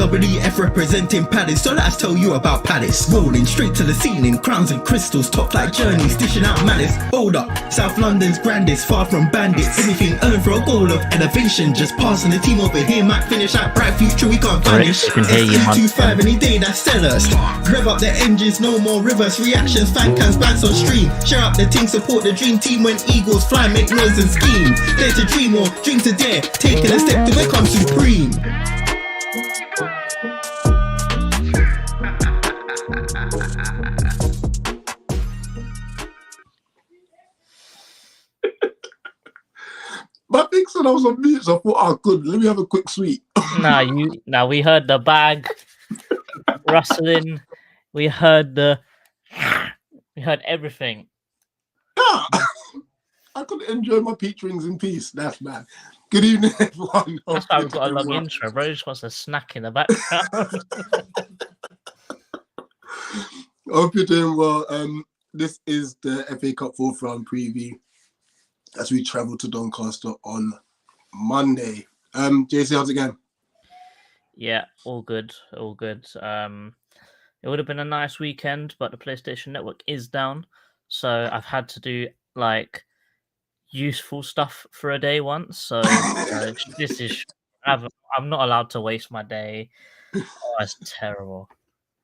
WWF representing Palace, so let's tell you about Palace. Rolling straight to the ceiling, crowns and crystals, top like journeys, dishing out malice. Hold up, South London's grandest, far from bandits. Anything earned for a goal of elevation, just passing the team over here might finish out bright future we can't vanish. S325 any day, that's sellers. Rev up the engines, no more rivers, reactions, fan cams, bands on stream. Share up the team, support the dream team when Eagles fly, make noise and scheme. Dare to dream or dream to dare, taking a step to become supreme. My thing said I was on mute, so I thought, oh, good, let me have a quick sweet. Now we heard the bag rustling. We heard everything. Yeah. I could enjoy my peach rings in peace. That's bad. Good evening, everyone. That's why we've got a long intro. Bro just wants a snack in the background. Hope you're doing well. This is the FA Cup fourth round preview as we travel to Doncaster on Monday. JC, how's it going? Yeah, all good. It would have been a nice weekend, but the PlayStation Network is down, so I've had to do like useful stuff for a day once. So this is I'm not allowed to waste my day. Oh, it's terrible.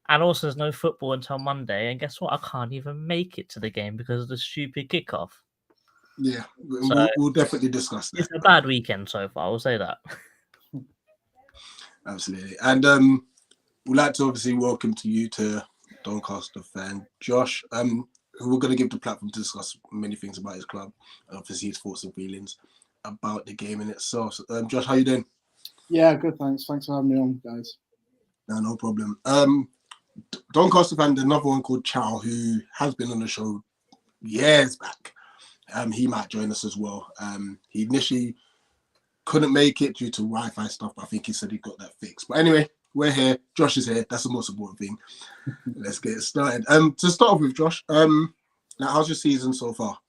And also, there's no football until Monday, and guess what? I can't even make it to the game because of the stupid kickoff. Yeah, So, we'll definitely discuss that. It's a bad weekend so far, I'll say that. Absolutely. And we'd like to obviously welcome to you to Doncaster fan Josh, who we're going to give the platform to discuss many things about his club and obviously his thoughts and feelings about the game in itself. So, Josh, how you doing? Yeah, good, thanks. Thanks for having me on, guys. No problem. Doncaster fan, another one called Chow, who has been on the show years back. He might join us as well. He initially couldn't make it due to Wi-Fi stuff, but I think he said he got that fixed. But anyway, we're here. Josh is here. That's the most important thing. Let's get started. To start off with, Josh, now how's your season so far?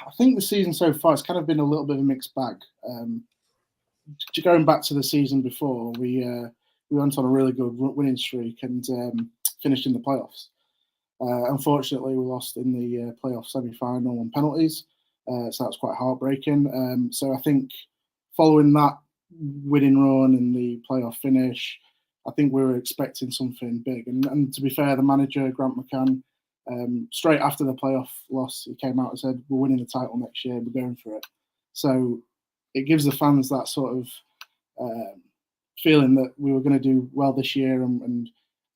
I think the season so far, it's kind of been a little bit of a mixed bag. Going back to the season before, we went on a really good winning streak and finished in the playoffs. Unfortunately, we lost in the playoff semi-final on penalties, so that's quite heartbreaking. So I think following that winning run and the playoff finish, I think we were expecting something big. And to be fair, the manager, Grant McCann, straight after the playoff loss, he came out and said, we're winning the title next year, we're going for it. So it gives the fans that sort of feeling that we were going to do well this year, and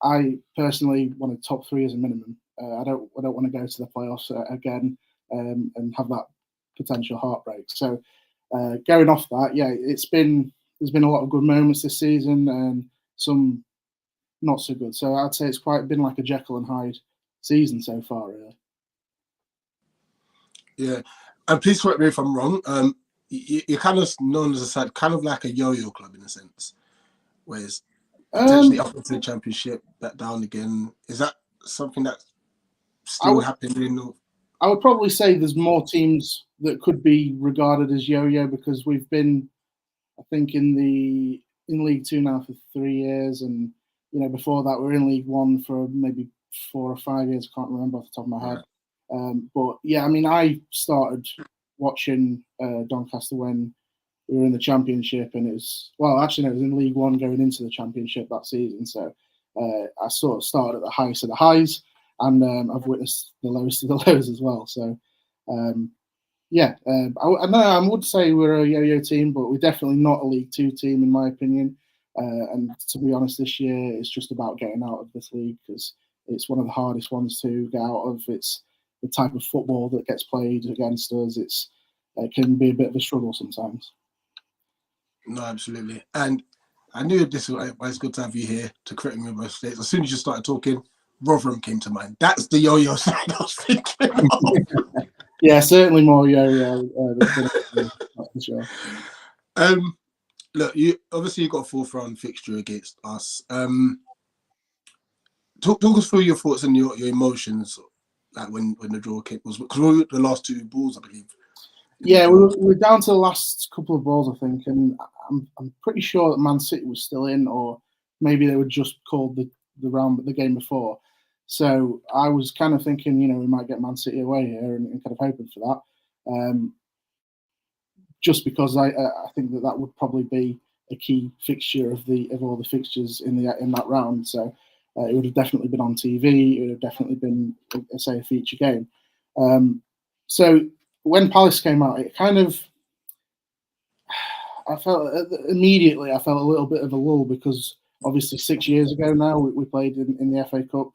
I personally wanted top three as a minimum. I don't want to go to the playoffs again and have that potential heartbreak. So going off that, yeah, there's been a lot of good moments this season and some not so good. So I'd say it's quite been like a Jekyll and Hyde season so far, really. Yeah, and please correct me if I'm wrong. You're kind of known as a side, kind of like a yo-yo club in a sense, whereas potentially up into the championship, back down again. Is that something that's still happening? I would probably say there's more teams that could be regarded as yo-yo because we've been, I think, in League Two now for 3 years, and before that we were in League One for maybe 4 or 5 years. I can't remember off the top of my head. But yeah, I mean, I started watching Doncaster when we were in the Championship, and it was in League One going into the Championship that season. So I sort of started at the highest of the highs, and I've witnessed the lowest of the lows as well. So I would say we're a yo-yo team, but we're definitely not a League Two team in my opinion. And to be honest, this year it's just about getting out of this league because it's one of the hardest ones to get out of. It's the type of football that gets played against us. It can be a bit of a struggle sometimes. No, absolutely. And I knew this was why it's good to have you here to correct me on my mistakes. As soon as you started talking, Rotherham came to mind. That's the yo-yo side I was thinking. Yeah, certainly more yo-yo. That's for sure. Look, you got a fourth round fixture against us. Talk us through your thoughts and your emotions, like when the draw kick was, because we were the last two balls, I believe. Yeah, we're down to the last couple of balls, I think, and I'm pretty sure that Man City was still in, or maybe they were just called the game before. So I was kind of thinking, we might get Man City away here, and kind of hoping for that. Just because I think that would probably be a key fixture of all the fixtures in that round. So it would have definitely been on TV. It would have definitely been, say, a feature game. So when Palace came out, it kind of, I felt immediately a little bit of a lull, because obviously 6 years ago now we played in the FA Cup.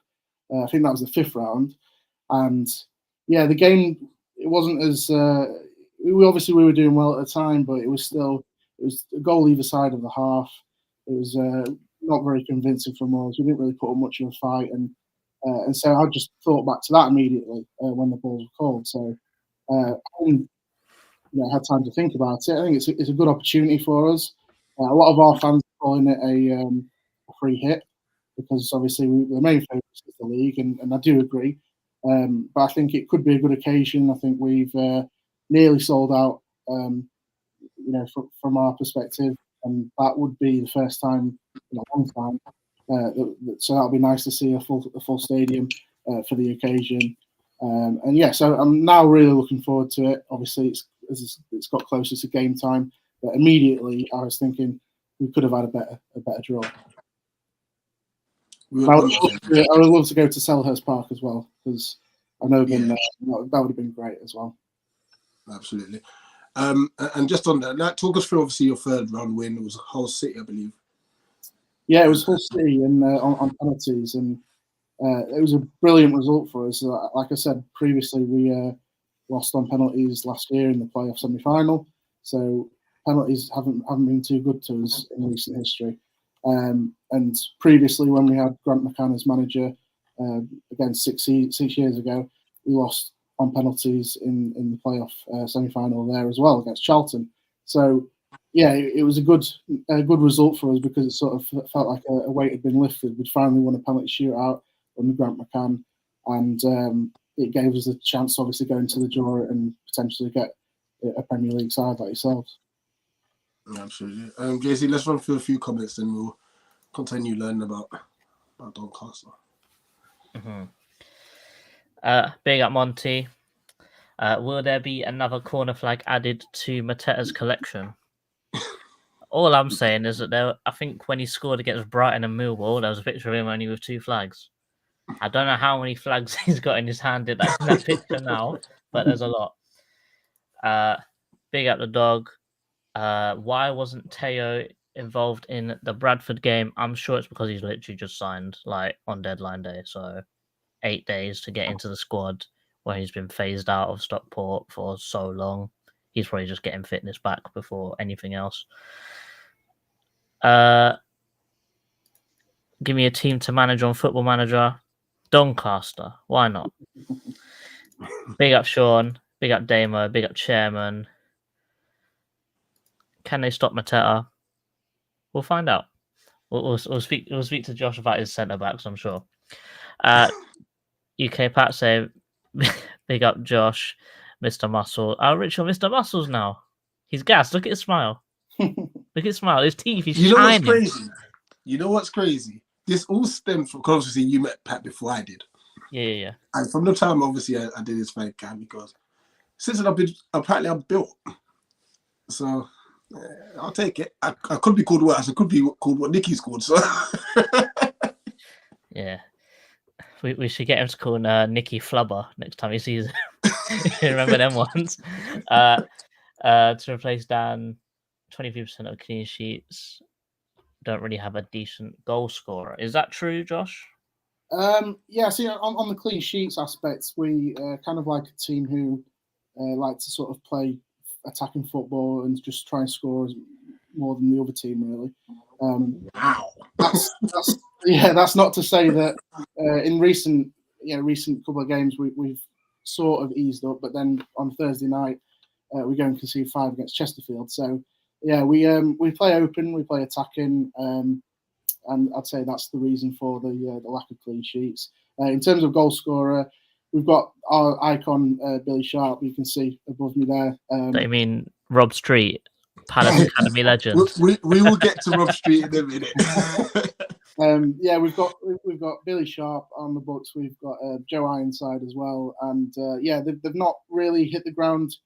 I think that was the 5th round, and yeah, the game, it wasn't as we were doing well at the time, but it was a goal either side of the half. It was not very convincing from us. We didn't really put up much of a fight, and so I just thought back to that immediately when the balls were called. So I had time to think about it. I think it's a good opportunity for us. A lot of our fans are calling it a free hit, because obviously the main focus is the league, and I do agree. But I think it could be a good occasion. I think we've nearly sold out, from our perspective, and that would be the first time in a long time. So that'll be nice to see a full stadium for the occasion. And yeah, so I'm now really looking forward to it. Obviously, it's got closer to game time, but immediately I was thinking we could have had a better draw. I would love to go to Selhurst Park as well, because I know that would have been great as well. Absolutely. And just on that, talk us through obviously your 3rd round win. It was Hull City, I believe. Yeah, it was Hull City, and on penalties, and it was a brilliant result for us. Like I said previously, we lost on penalties last year in the playoff semi-final, so penalties haven't been too good to us in recent history. And previously, when we had Grant McCann as manager, again 6 years ago, we lost on penalties in the playoff semi-final there as well against Charlton. So yeah, it was a good result for us, because it sort of felt like a weight had been lifted. We'd finally won a penalty shootout under Grant McCann, and it gave us a chance to obviously go into the draw and potentially get a Premier League side like yourselves. Absolutely. JC, let's run through a few comments, then we'll continue learning about Doncaster. Mm-hmm. Big up Monty. Will there be another corner flag added to Mateta's collection? All I'm saying is that I think when he scored against Brighton and Millwall, there was a picture of him only with 2 flags. I don't know how many flags he's got in his hand in that picture now, but there's a lot. Big up the dog. Why wasn't Teo involved in the Bradford game? I'm sure it's because he's literally just signed on deadline day, so 8 days to get into the squad when he's been phased out of Stockport for so long. He's probably just getting fitness back before anything else. Give me a team to manage on Football Manager. Doncaster. Why not? Big up Sean. Big up Damo. Big up Chairman. Can they stop Mateta? We'll find out. We'll speak to Josh about his centre backs, I'm sure. UK Pat say, big up Josh, Mr. Muscle. Oh, Richard, Mr. Muscles now. He's gassed. Look at his smile. Look at his smile. His teeth. He's shining. You know what's crazy? This all stems from, because obviously you met Pat before I did. Yeah. And from the time, obviously, I did his fan cam, because since then I'm built. So I'll take it. I could be called worse. I could be called what Nicky's called. So yeah. We should get him to call Nicky Flubber next time he sees him. Remember them ones? To replace Dan, 23% of clean sheets. Don't really have a decent goal scorer. Is that true, Josh? Yeah, see, on the clean sheets aspects, we kind of like a team who like to sort of play attacking football and just try and score more than the other team, really. Wow. That's not to say that in recent couple of games we've sort of eased up, but then on Thursday night we go and concede 5 against Chesterfield. So yeah, we play open, we play attacking, and I'd say that's the reason for the lack of clean sheets. In terms of goal scorer, we've got our icon Billy Sharp. You can see above me there. Do you mean Rob Street? Palace Academy legends. We will get to Rob Street in a minute. Yeah, we've got Billy Sharp on the books. We've got Joe Ironside as well, and yeah, they've not really hit the ground.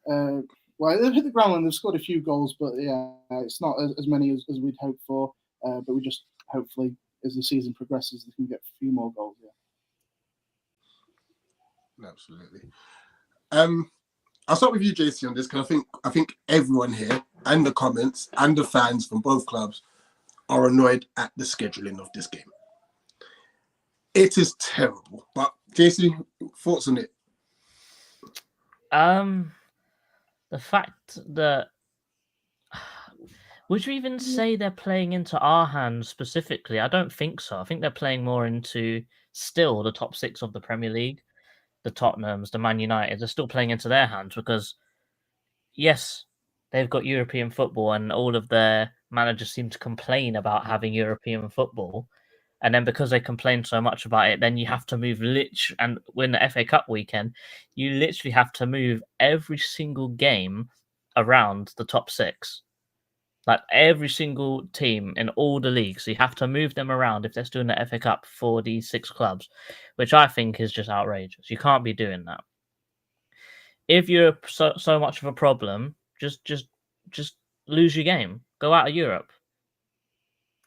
Well, they've hit the ground and they've scored a few goals, but yeah, it's not as many as we'd hoped for. But we just hopefully, as the season progresses, they can get a few more goals. Yeah, absolutely. I'll start with you, JC, on this because I think everyone here and the comments and the fans from both clubs are annoyed at the scheduling of this game. It is terrible. But JC, thoughts on it? The fact that would you even say they're playing into our hands specifically? I don't think so. I think they're playing more into still the top 6 of the Premier League. The Tottenhams, the Man United, they're still playing into their hands because, yes, they've got European football and all of their managers seem to complain about having European football. And then because they complain so much about it, then you have to move and win the FA Cup weekend, you literally have to move every single game around the top 6. Like every single team in all the leagues, so you have to move them around if they're still in the FA Cup for these 6 clubs, which I think is just outrageous. You can't be doing that. If you're so much of a problem, just lose your game. Go out of Europe.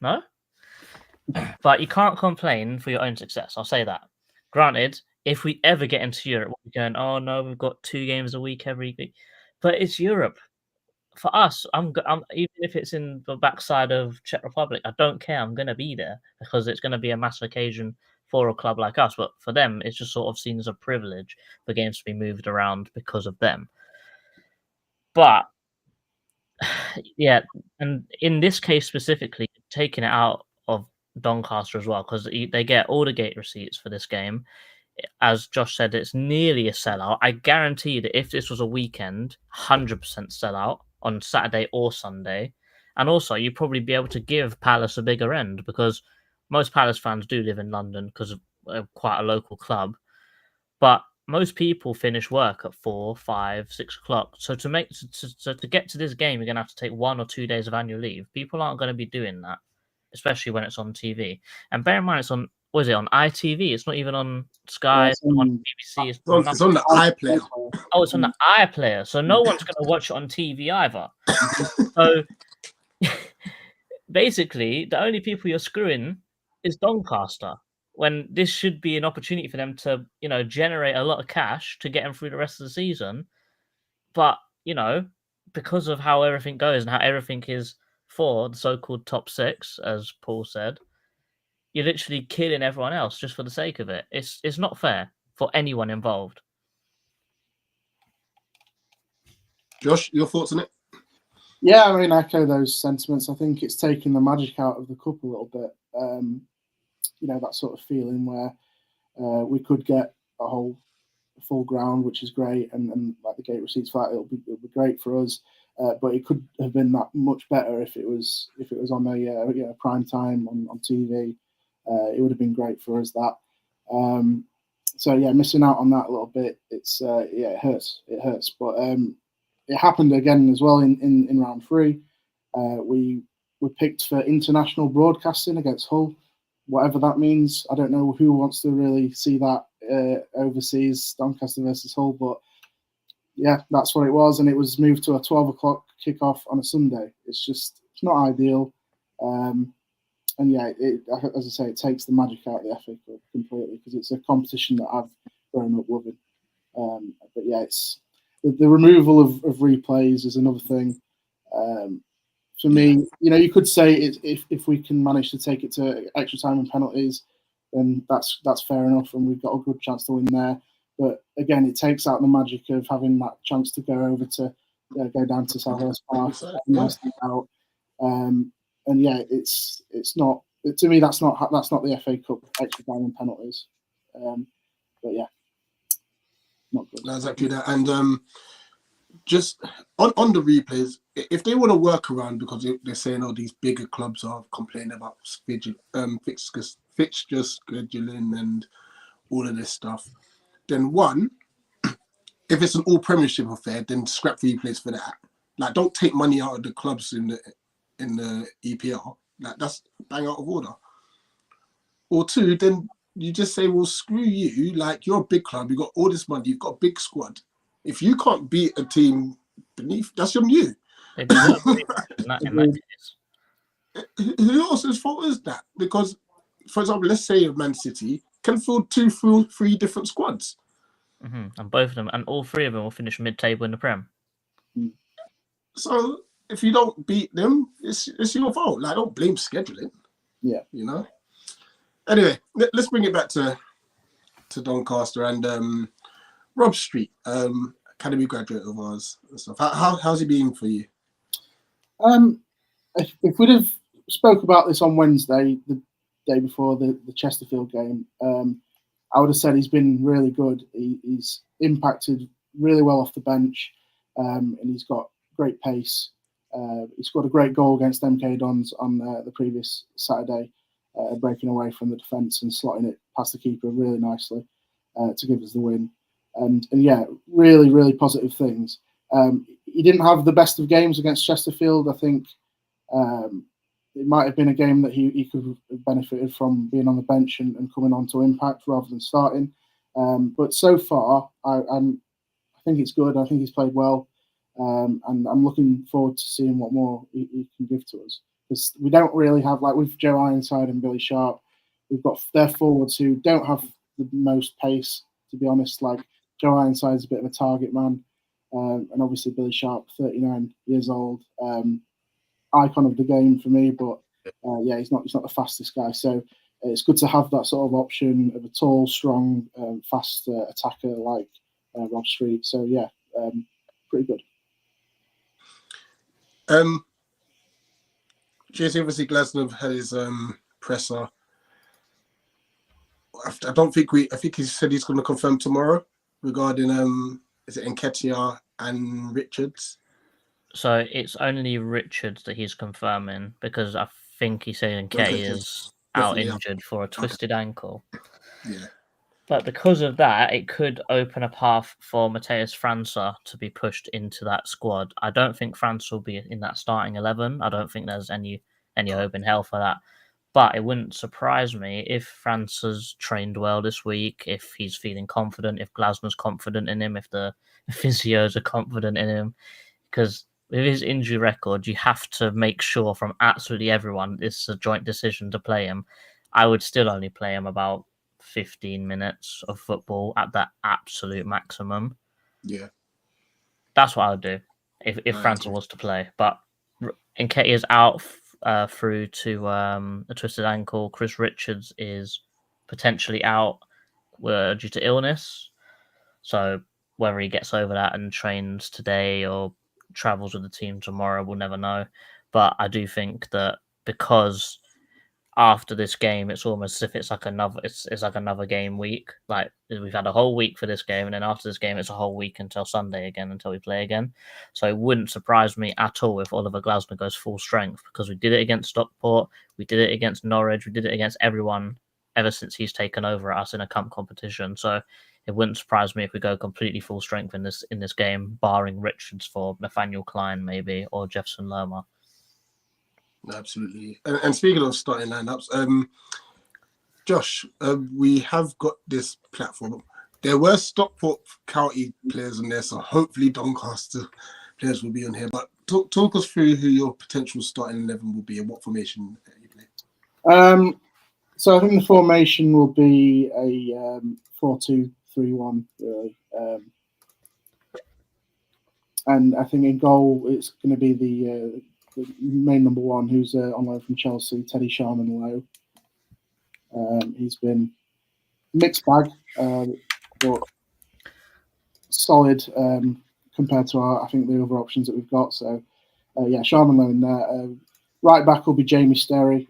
No? But you can't complain for your own success. I'll say that. Granted, if we ever get into Europe, we're going, oh no, we've got 2 games a week every week. But it's Europe. For us, I'm even if it's in the backside of Czech Republic, I don't care. I'm going to be there because it's going to be a massive occasion for a club like us. But for them, it's just sort of seen as a privilege for games to be moved around because of them. But yeah, and in this case specifically, taking it out of Doncaster as well because they get all the gate receipts for this game. As Josh said, it's nearly a sellout. I guarantee that if this was a weekend, 100% sellout on Saturday or Sunday. And also, you'd probably be able to give Palace a bigger end because most Palace fans do live in London because of quite a local club. But most people finish work at 4, 5, 6 o'clock. So to get to this game, you're going to have to take 1 or 2 days of annual leave. People aren't going to be doing that, especially when it's on TV. And bear in mind, it's on, what is it, on ITV? It's not even on Sky, it's not on BBC. It's on the iPlayer. Oh, it's on the iPlayer. So no one's going to watch it on TV either. So basically, the only people you're screwing is Doncaster, when this should be an opportunity for them to, generate a lot of cash to get them through the rest of the season. But, because of how everything goes and how everything is for the so-called top 6, as Paul said, you're literally killing everyone else just for the sake of it. It's not fair for anyone involved. Josh, your thoughts on it? Yeah, I mean, I echo those sentiments. I think it's taken the magic out of the cup a little bit. That sort of feeling where we could get a whole full ground, which is great, and like the gate receipts for that, it'll be great for us. But it could have been that much better if it was on a prime time on TV. It would have been great for us that. So yeah, missing out on that a little bit. It's it hurts. It hurts. But it happened again as well in round 3. We were picked for international broadcasting against Hull, whatever that means. I don't know who wants to really see that overseas, Doncaster versus Hull, but yeah, that's what it was, and it was moved to a 12 o'clock kickoff on a Sunday. It's not ideal. And yeah, as I say, it takes the magic out of the FA Cup completely because it's a competition that I've grown up loving. But yeah, it's the removal of replays is another thing. For me, you could say if we can manage to take it to extra time and penalties, then that's fair enough, and we've got a good chance to win there. But again, it takes out the magic of having that chance to go over to go down to Southwest Park, out. And yeah, it's not, to me, that's not the FA Cup extra time and penalties. But yeah, not good. That's exactly that. And just on the replays, if they want to work around because they're saying these bigger clubs are complaining about fixture scheduling and all of this stuff, then one, if it's an all Premiership affair, then scrap replays for that. Like, don't take money out of the clubs in the EPL. Like, that's bang out of order. Or two, then you just say, well, screw you. Like, you're a big club. You've got all this money. You've got a big squad. If you can't beat a team beneath, that's on you. They deserve in that case. Who else's fault is that? Because, for example, let's say Man City can field 2 through 3 different squads. And both of them, and all 3 of them will finish mid-table in the Prem. So if you don't beat them, it's your fault. Like, don't blame scheduling. Yeah. You know? Anyway, let's bring it back to Doncaster and Rob Street, academy graduate of ours and stuff. How's he been for you? If we'd have spoke about this on Wednesday, the day before the Chesterfield game, I would have said he's been really good. He's impacted really well off the bench, and he's got great pace. He scored a great goal against MK Dons on the previous Saturday, breaking away from the defence and slotting it past the keeper really nicely to give us the win. And yeah, really, really positive things. He didn't have the best of games against Chesterfield. I think it might have been a game that he could have benefited from being on the bench and coming on to impact rather than starting. But so far, I think it's good. I think he's played well. And I'm looking forward to seeing what more he can give to us. Because we don't really have, like with Joe Ironside and Billy Sharp, we've got their forwards who don't have the most pace, to be honest. Like Joe Ironside's a bit of a target man. And obviously Billy Sharp, 39 years old, icon of the game for me. But yeah, he's not the fastest guy. So it's good to have that sort of option of a tall, strong, fast attacker like Rob Street. So yeah, pretty good. JC, obviously Glasgow had his presser. I think he said he's going to confirm tomorrow regarding is it Nketiah and Richards? So it's only Richards that he's confirming because I think he's saying Nketiah is out injured for a twisted ankle. Yeah. But because of that, it could open a path for Mateus França to be pushed into that squad. I don't think França will be in that starting 11. I don't think there's any hope in hell for that. But it wouldn't surprise me if França's trained well this week, if he's feeling confident, if Glasnow's confident in him, if the physios are confident in him. Because with his injury record, you have to make sure from absolutely everyone it's a joint decision to play him. I would still only play him about 15 minutes of football at that absolute maximum. Yeah. That's what I would do if França was to play. But Nketiah's out through to a twisted ankle. Chris Richards is potentially out due to illness. So whether he gets over that and trains today or travels with the team tomorrow, we'll never know. But I do think that because after this game, it's almost as if it's like another game week. Like we've had a whole week for this game, and then after this game, it's a whole week until Sunday again, until we play again. So it wouldn't surprise me at all if Oliver Glasgow goes full strength because we did it against Stockport, we did it against Norwich, we did it against everyone ever since he's taken over us in a cup competition. So it wouldn't surprise me if we go completely full strength in this game, barring Richards for Nathaniel Klein maybe or Jefferson Lerma. Absolutely. And speaking of starting lineups, Josh, we have got this platform. There were Stockport County players on there, so hopefully Doncaster players will be on here. But talk us through who your potential starting 11 will be and what formation you play. So I think the formation will be a 4-2-3-1, really. And I think in goal, it's going to be the main number one, who's on loan from Chelsea, Teddy Sharman Lowe. He's been mixed bag, but solid compared to I think the other options that we've got. So yeah, Sharman Lowe in there. Right back will be Jamie Sterry.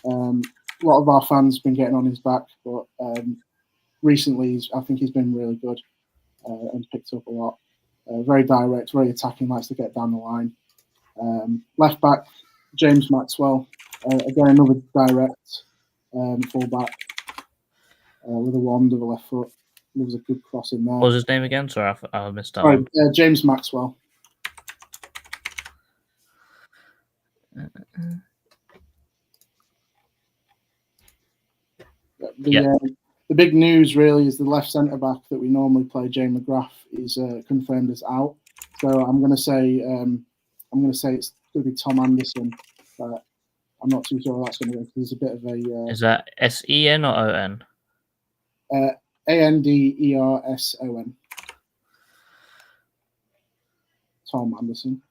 A lot of our fans have been getting on his back, but recently I think he's been really good and picked up a lot. Very direct, very attacking, likes to get down the line. Left back, James Maxwell. Again, another direct full back with a wand of a left foot. There was a good cross in there. What was his name again? Sorry, I missed that. Sorry, James Maxwell. The big news really is the left centre back that we normally play, Jay McGrath, is confirmed as out. So I'm going to say it's going to be Tom Anderson. But I'm not too sure that's going to go because there's a bit of a. Is that SEN or ON? Anderson. Tom Anderson.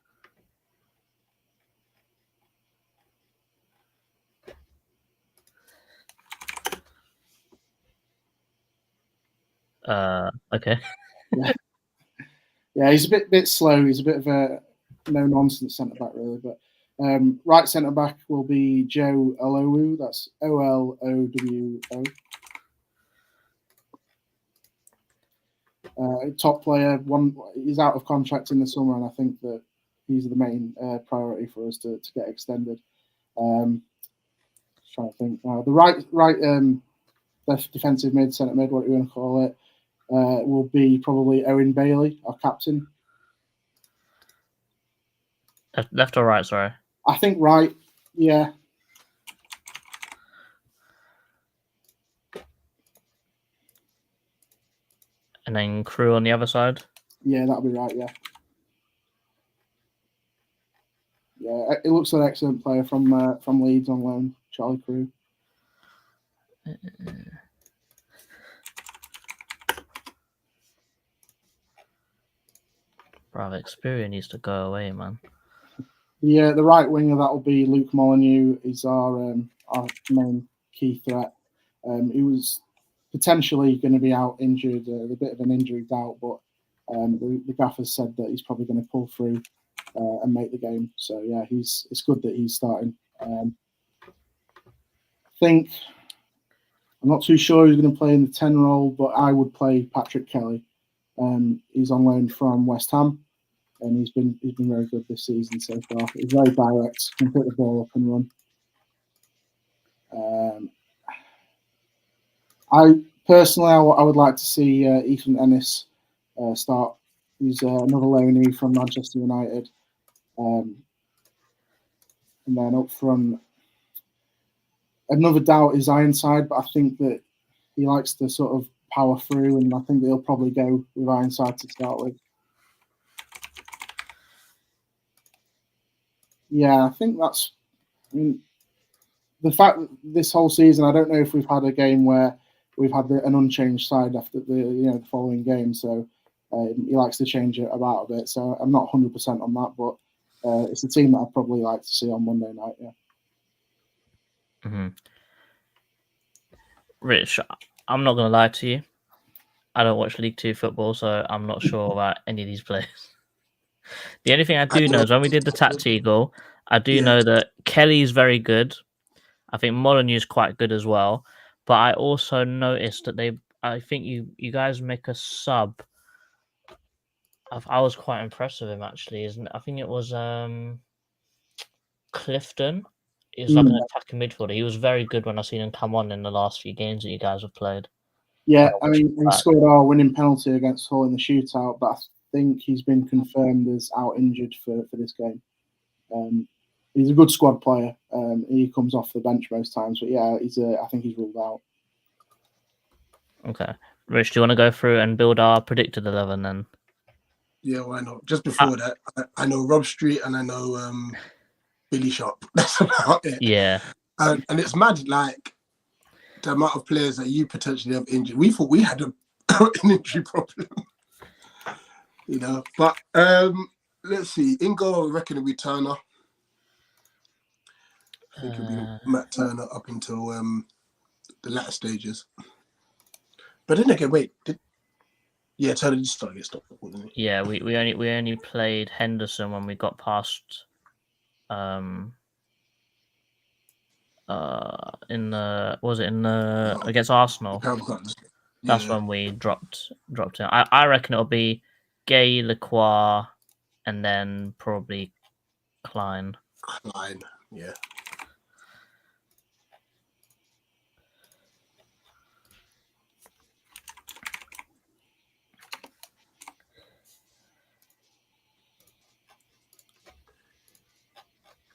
Okay. Yeah, he's a bit slow. He's a bit of a no nonsense centre back, really. But right centre back will be Joe Olowu. That's Olowo. Top player. He's out of contract in the summer, and I think that he's the main priority for us to get extended. Trying to think now. The right defensive mid, centre mid, what you want to call it, will be probably Owen Bailey, our captain. Left or right? Sorry. I think right. Yeah. And then Crew on the other side. Yeah, that'll be right. Yeah. Yeah, it looks like an excellent player from Leeds on loan, Charlie Crew. Bravo, Xperia needs to go away, man. Yeah, the right winger that will be Luke Molyneux is our main key threat. He was potentially going to be out injured, a bit of an injury doubt, but the gaffers said that he's probably going to pull through and make the game. So yeah, it's good that he's starting. I think I'm not too sure who's going to play in the 10 role, but I would play Patrick Kelly. He's on loan from West Ham, and he's been very good this season so far. He's very direct, can put the ball up and run. I would like to see Ethan Ennis start. He's another loanee from Manchester United, and then up front, another doubt is Ironside, but I think that he likes to sort of power through, and I think they'll probably go with Ironside to start with. Yeah, I think that's. I mean, the fact that this whole season, I don't know if we've had a game where we've had an unchanged side after the following game. So he likes to change it about a bit. So I'm not 100% on that, but it's a team that I'd probably like to see on Monday night. Yeah. Mm-hmm. Rich, I'm not gonna lie to you. I don't watch League 2 football, so I'm not sure about any of these players. The only thing I do know is when we did the Tactical, I do know that Kelly's very good. I think Molyneux is quite good as well. But I also noticed that I think you guys make a sub. I was quite impressed with him actually. I think it was Clifton. He's like an attacking midfielder. He was very good when I seen him come on in the last few games that you guys have played. Yeah, I mean, he scored our winning penalty against Hull in the shootout, but I think he's been confirmed as out injured for this game. He's a good squad player. He comes off the bench most times, but yeah, I think he's ruled out. Okay, Rich, do you want to go through and build our predicted 11 then? Yeah, why not? Just before that, I know Rob Street and I know Billy Sharp. That's about it. Yeah, and it's mad, like the amount of players that you potentially have injured. We thought we had an injury problem, But let's see. In goal, I reckon it'll be Turner. I think it'll be Matt Turner up until the latter stages. But then again, wait. Turner just started to get stopped. Yeah, we only played Henderson when we got past against Arsenal. That's when we dropped in. I reckon it'll be Gay, Lacroix, and then probably Klein. Yeah.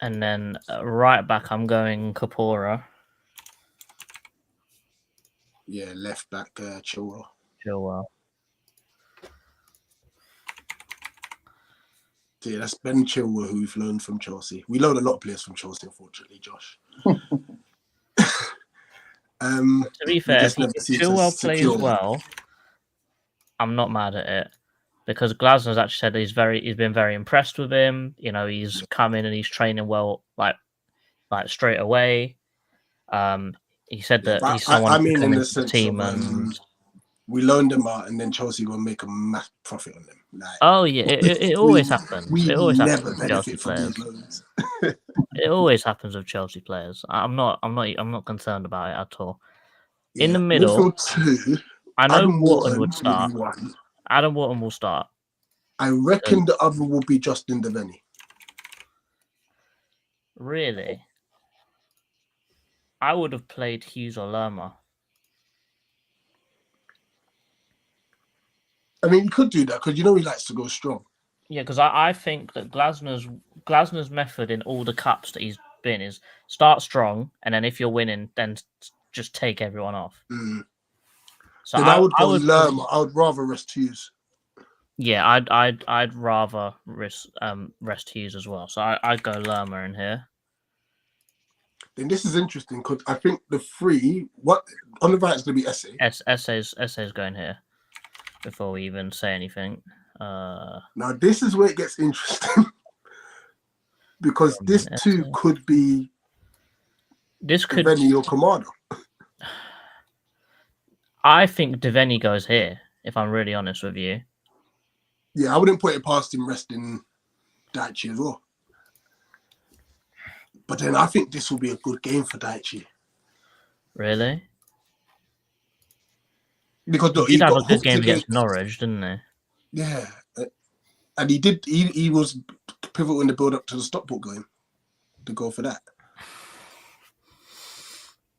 And then right back, I'm going Kapora. Yeah, left back, Chilwell. Chilwell. Yeah, that's Ben Chilwell, who we've learned from Chelsea. We learned a lot of players from Chelsea, unfortunately, Josh. To be fair, if Chilwell plays secure. well, I'm not mad at it because Glasner's actually said he's been very impressed with him. You know, he's come in and he's training well, like straight away. He said that he's someone to come into the team and. We loaned them out, and then Chelsea gonna make a mass profit on them. Like, oh yeah, it always happens. It always happens with Chelsea players. It always happens with Chelsea players. I'm not concerned about it at all. Yeah. In the middle, two, I know Adam Wharton would start. One. Adam Wharton will start. I reckon the other will be Justin Devaney. Really? I would have played Hughes or Lerma. I mean, you could do that because you know he likes to go strong. Yeah, because I think that Glasner's method in all the cups that he's been is start strong, and then if you're winning, then just take everyone off. So I would go Lerma. I would rather rest Hughes. Yeah, I'd rather rest Hughes as well. So I'd go Lerma in here. Then this is interesting because I think the three on the right is going to be Essay's going here before we even say anything. Now this is where it gets interesting because this two could be Devaney or Kamada. I think Devaney goes here. If I'm really honest with you. Yeah, I wouldn't put it past him resting Daichi as well. But then I think this will be a good game for Daichi. Really? Because look, he got a good game against Norwich, didn't he? Yeah, and he did. He was pivotal in the build up to the Stockport game to go for that.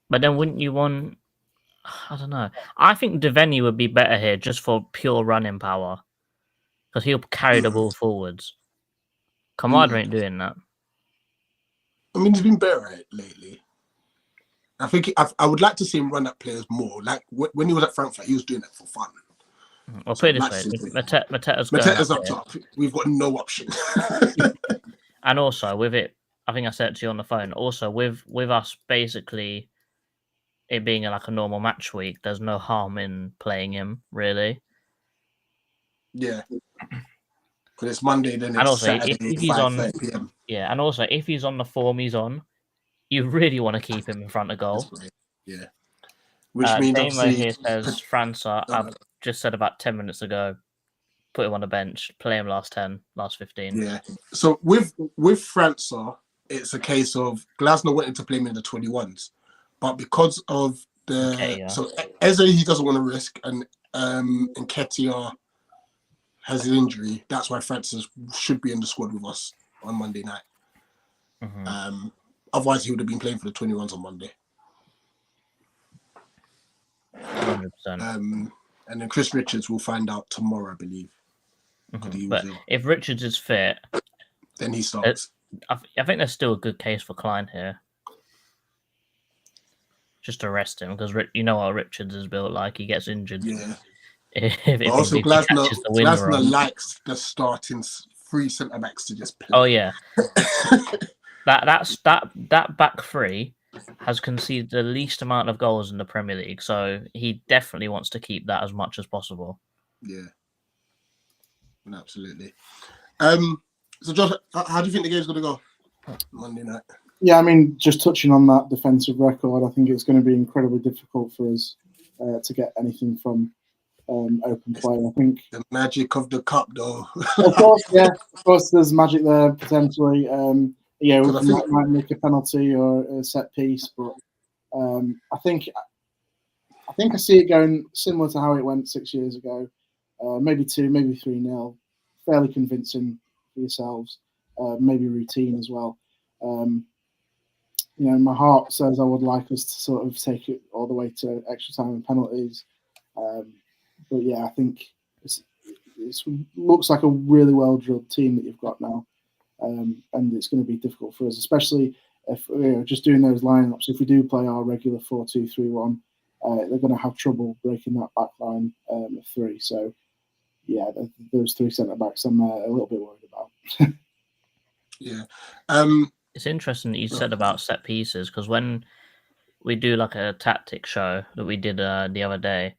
But then wouldn't you want? I don't know. I think Devaney would be better here just for pure running power because he'll carry the ball forwards. Kamada ain't doing that. I mean, he's been better at it lately. I think I would like to see him run at players more. Like when he was at Frankfurt, he was doing that for fun. Well, put it this way: Mateta's up top. We've got no option. And also with it, I think I said it to you on the phone. Also with us basically it being like a normal match week, there's no harm in playing him really. Yeah, because it's Monday, then it's and also, Saturday, if he's on, PM. Yeah, and also if he's on the form he's on, you really want to keep him in front of goal. Yeah. Which means Damo here says França, I've just said about 10 minutes ago, put him on the bench, play him last 15. Yeah. So with França, it's a case of Glasner wanted to play him in the 21s. But because of so Eze he doesn't want to risk, and Nketiah has an injury, that's why Francis should be in the squad with us on Monday night. Mm-hmm. Otherwise, he would have been playing for the 21s on Monday. 100%. And then Chris Richards will find out tomorrow, I believe. Mm-hmm. But if Richards is fit, then he starts. I think there's still a good case for Klein here. Just to rest him, because you know how Richards is built like. He gets injured. Yeah. If also, Glasner likes the starting three centre-backs to just play. Oh, yeah. that back three has conceded the least amount of goals in the Premier League, so he definitely wants to keep that as much as possible. Yeah, absolutely. So, Josh, how do you think the game's going to go Monday night? Yeah, I mean, just touching on that defensive record, I think it's going to be incredibly difficult for us to get anything from open play. I think the magic of the cup, though. Of course, there's magic there potentially. We might make a penalty or a set piece, but I think I see it going similar to how it went 6 years ago. Maybe 2, maybe 3-0. Fairly convincing for yourselves. Maybe routine as well. My heart says I would like us to sort of take it all the way to extra time and penalties. But yeah, I think it looks like a really well drilled team that you've got now. and it's going to be difficult for us, especially if just doing those lineups. If we do play our regular 4-2-3-1, they're going to have trouble breaking that back line of three. So, yeah, those three centre backs I'm a little bit worried about. Yeah. It's interesting that you said about set pieces, because when we do like a tactic show that we did the other day,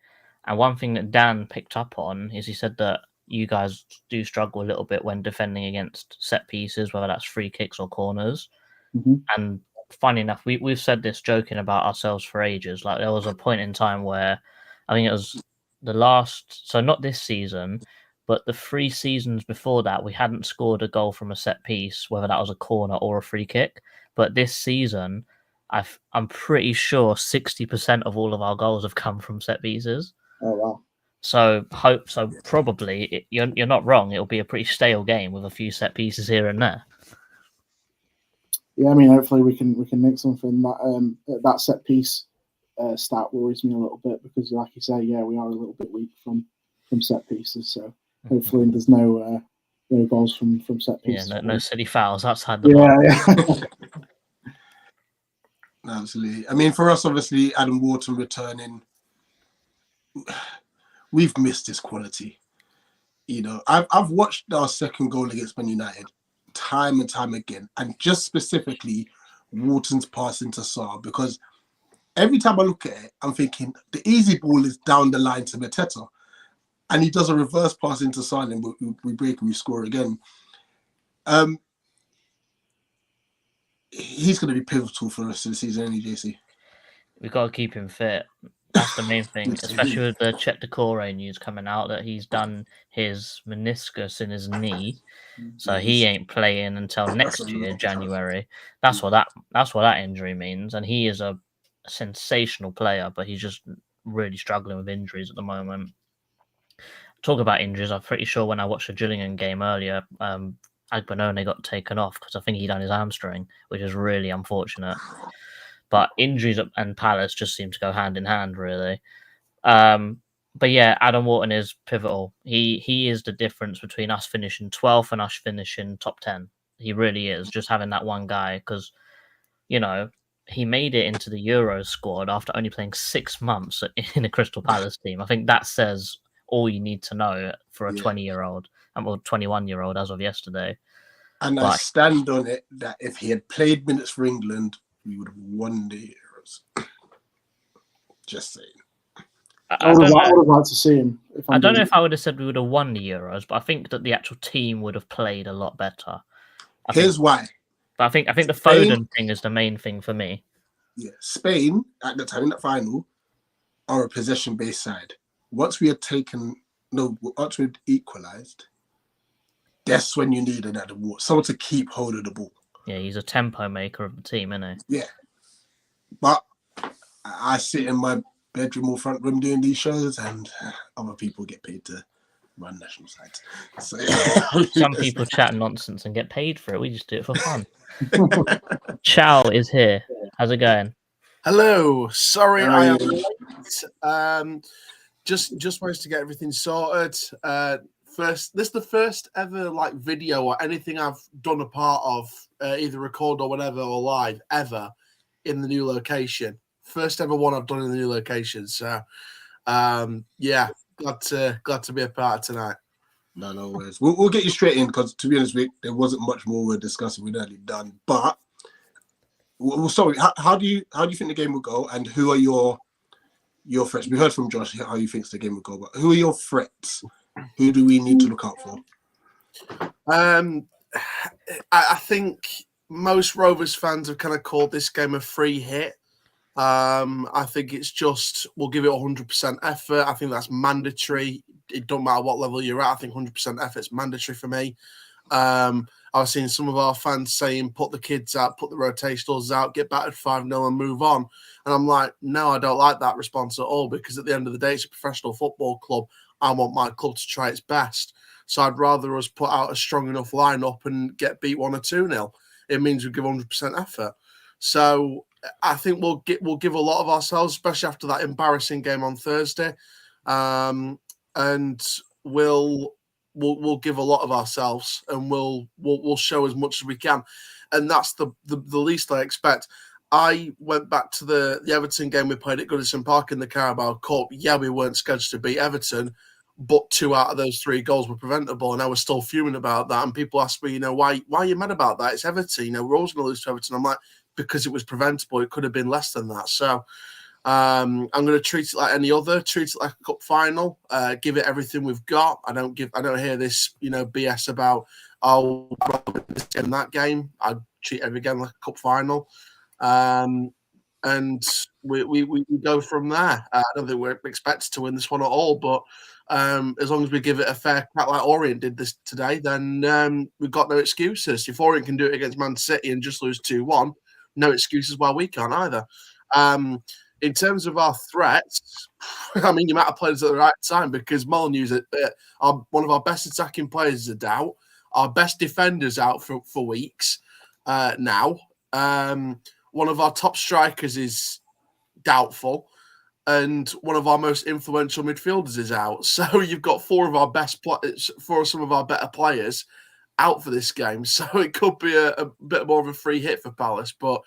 and one thing that Dan picked up on is he said that you guys do struggle a little bit when defending against set pieces, whether that's free kicks or corners. Mm-hmm. And funny enough, we've said this joking about ourselves for ages. Like there was a point in time where I think it was the last, so not this season, but the 3 seasons before that, we hadn't scored a goal from a set piece, whether that was a corner or a free kick. But this season, I'm pretty sure 60% of all of our goals have come from set pieces. Oh wow! So probably you're not wrong. It'll be a pretty stale game with a few set pieces here and there. Yeah, I mean, hopefully we can nick something. That set piece stat worries me a little bit because, like you say, yeah, we are a little bit weak from set pieces. So hopefully there's no goals from set pieces. Yeah, no silly fouls outside the box. Yeah. Absolutely. I mean, for us, obviously, Adam Wharton returning, we've missed his quality. You know, I've watched our second goal against Man United time and time again, and just specifically Wharton's pass into Sarr, because every time I look at it, I'm thinking the easy ball is down the line to Mateta, and he does a reverse pass into Sarr, and we break and we score again. He's going to be pivotal for the rest of the season, any JC. We've got to keep him fit. That's the main thing, especially with the Chet Decore news coming out that he's done his meniscus in his knee, so he ain't playing until next year, January. That's what that injury means, and he is a sensational player, but he's just really struggling with injuries at the moment. Talk about injuries, I'm pretty sure when I watched the Gillingham game earlier, Agbenone got taken off because I think he done his hamstring, which is really unfortunate. But injuries and Palace just seem to go hand in hand, really. But yeah, Adam Wharton is pivotal. He is the difference between us finishing 12th and us finishing top 10. He really is, just having that one guy, because, you know, he made it into the Euros squad after only playing 6 months in a Crystal Palace team. I think that says all you need to know for a 20-year-old, or 21-year-old as of yesterday. And I stand on it that if he had played minutes for England, we would have won the Euros. Just saying. I would have liked to see him. I don't know if I would have said we would have won the Euros, but I think that the actual team would have played a lot better. Here's why. But I think the Foden thing is the main thing for me. Yeah, Spain at the time in that final are a possession-based side. Once we had equalised, that's when you need another Wharton, someone to keep hold of the ball. Yeah, he's a tempo maker of the team, isn't he? Yeah, but I sit in my bedroom or front room doing these shows, and other people get paid to run national sides. So some people chat nonsense and get paid for it. We just do it for fun. Chow is here. How's it going? Hello. Sorry, I am late. Just wanted to get everything sorted. This is the first ever video or anything I've done a part of, either record or whatever or live ever in the new location. First ever one I've done in the new location. So, yeah, glad to be a part of tonight. No worries. We'll get you straight in because, to be honest, there wasn't much more we're discussing. We'd already done, but we'll start with how do you think the game will go, and who are your threats? We heard from Josh how he thinks the game will go, but who are your threats? Who do we need to look out for? I think most Rovers fans have kind of called this game a free hit. I think it's just we'll give it 100% effort. I think that's mandatory. It don't matter what level you're at. I think 100% effort is mandatory for me. I've seen some of our fans saying, put the kids out, put the rotationals out, get battered 5-0 and move on. And I'm like, no, I don't like that response at all, because at the end of the day, it's a professional football club. I want my club to try its best. So I'd rather us put out a strong enough lineup and get beat 1 or 2-0. It means we give 100% effort. So I think we'll give a lot of ourselves, especially after that embarrassing game on Thursday. And we'll we'll give a lot of ourselves, and we'll show as much as we can, and that's the least I expect. I went back to the Everton game we played at Goodison Park in the Carabao Cup. Yeah, we weren't scheduled to beat Everton, but 2 out of those 3 goals were preventable, and I was still fuming about that. And people ask me, why are you mad about that? It's Everton. We're always going to lose to Everton. I'm like, because it was preventable. It could have been less than that. So I'm going to treat it like any other. Treat it like a cup final. Give it everything we've got. I don't hear this, BS about in that game. I treat every game like a cup final. And we go from there. I don't think we're expected to win this one at all, but as long as we give it a fair crack like Orient did this today, then we've got no excuses. If Orient can do it against Man City and just lose 2-1, no excuses why we can't either. In terms of our threats, I mean, you might have played us at the right time, because Molyneux's one of our best attacking players is a doubt. Our best defenders out for weeks now. One of our top strikers is doubtful, and one of our most influential midfielders is out. So you've got 4 of our best players, 4 of some of our better players out for this game. So it could be a bit more of a free hit for Palace. But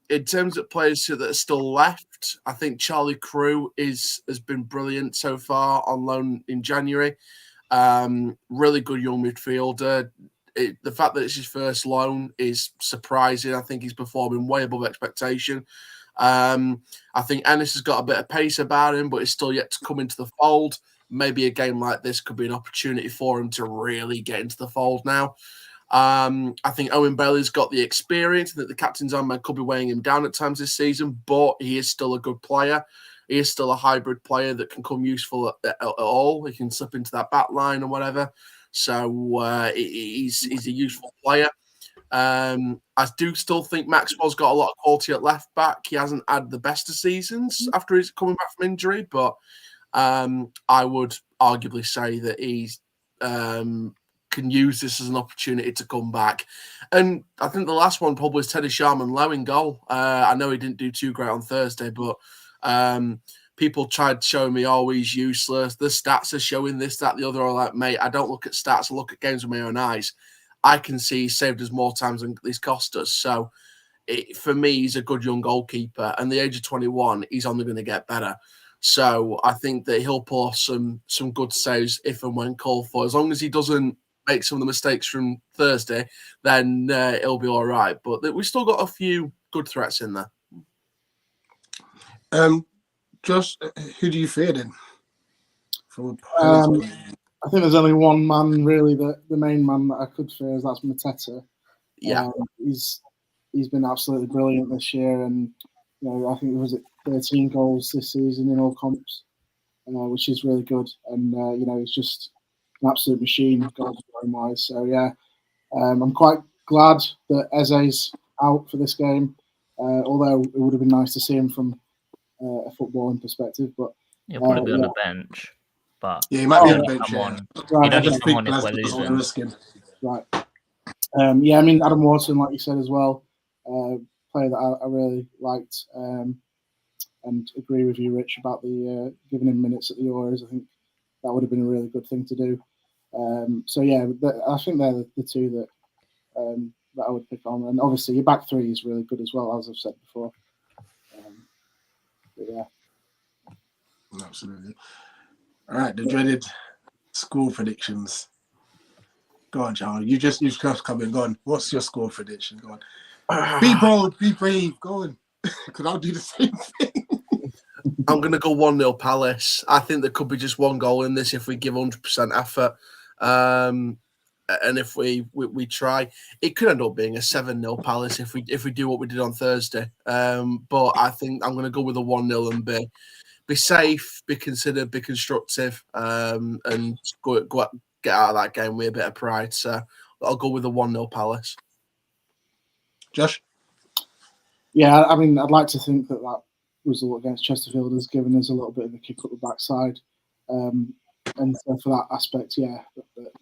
in terms of players that are still left, I think Charlie Crew has been brilliant so far on loan in January. Really good young midfielder. The fact that it's his first loan is surprising. I think he's performing way above expectation. I think Ennis has got a bit of pace about him, but he's still yet to come into the fold. Maybe a game like this could be an opportunity for him to really get into the fold now. I think Owen Bailey's got the experience. I think the captain's armband could be weighing him down at times this season, but he is still a good player. He is still a hybrid player that can come useful at all. He can slip into that back line or whatever. So he's a useful player. I do still think Maxwell's got a lot of quality at left back. He hasn't had the best of seasons after he's coming back from injury, but I would arguably say that he's can use this as an opportunity to come back. And I think the last one probably is Teddy Sharman low in goal. I know he didn't do too great on Thursday, but people tried to show me, he's useless. The stats are showing this, that, the other. I'm like, mate, I don't look at stats. I look at games with my own eyes. I can see he's saved us more times than he's cost us. So for me, he's a good young goalkeeper. And the age of 21, he's only going to get better. So I think that he'll pull off some good saves if and when called for. As long as he doesn't make some of the mistakes from Thursday, then it'll be all right. But we've still got a few good threats in there. Josh, who do you fear then? I think there's only one man really, the main man that I could fear, is that's Mateta. Yeah, he's been absolutely brilliant this year, and I think was it 13 goals this season in all comps, which is really good. And he's just an absolute machine goal scoring wise. So yeah, I'm quite glad that Eze's out for this game. Although it would have been nice to see him from a footballing perspective, but he'll probably be on the bench. But yeah, he might be on the bench. Right, he doesn't come on if we're losing. Right. Yeah, I mean Adam Wharton, like you said as well, player that I really liked, and agree with you, Rich, about the giving him minutes at the Euros. I think that would have been a really good thing to do. So yeah, I think they're the two that I would pick on, and obviously your back three is really good as well, as I've said before. But yeah, absolutely. All right, the dreaded score predictions. Go on, Charles. You just come in. Go on. What's your score prediction? Go on. Be bold. Be brave. Go on. Because I'll do the same thing. I'm going to go 1-0 Palace. I think there could be just one goal in this if we give 100% effort. And if we try, it could end up being a 7-0 Palace if we do what we did on Thursday. But I think I'm going to go with a 1-0 and be safe, be considered, be constructive, and go out, get out of that game with a bit of pride. So I'll go with a 1-0 Palace. Josh? Yeah, I mean, I'd like to think that result against Chesterfield has given us a little bit of a kick up the backside. And so for that aspect, yeah,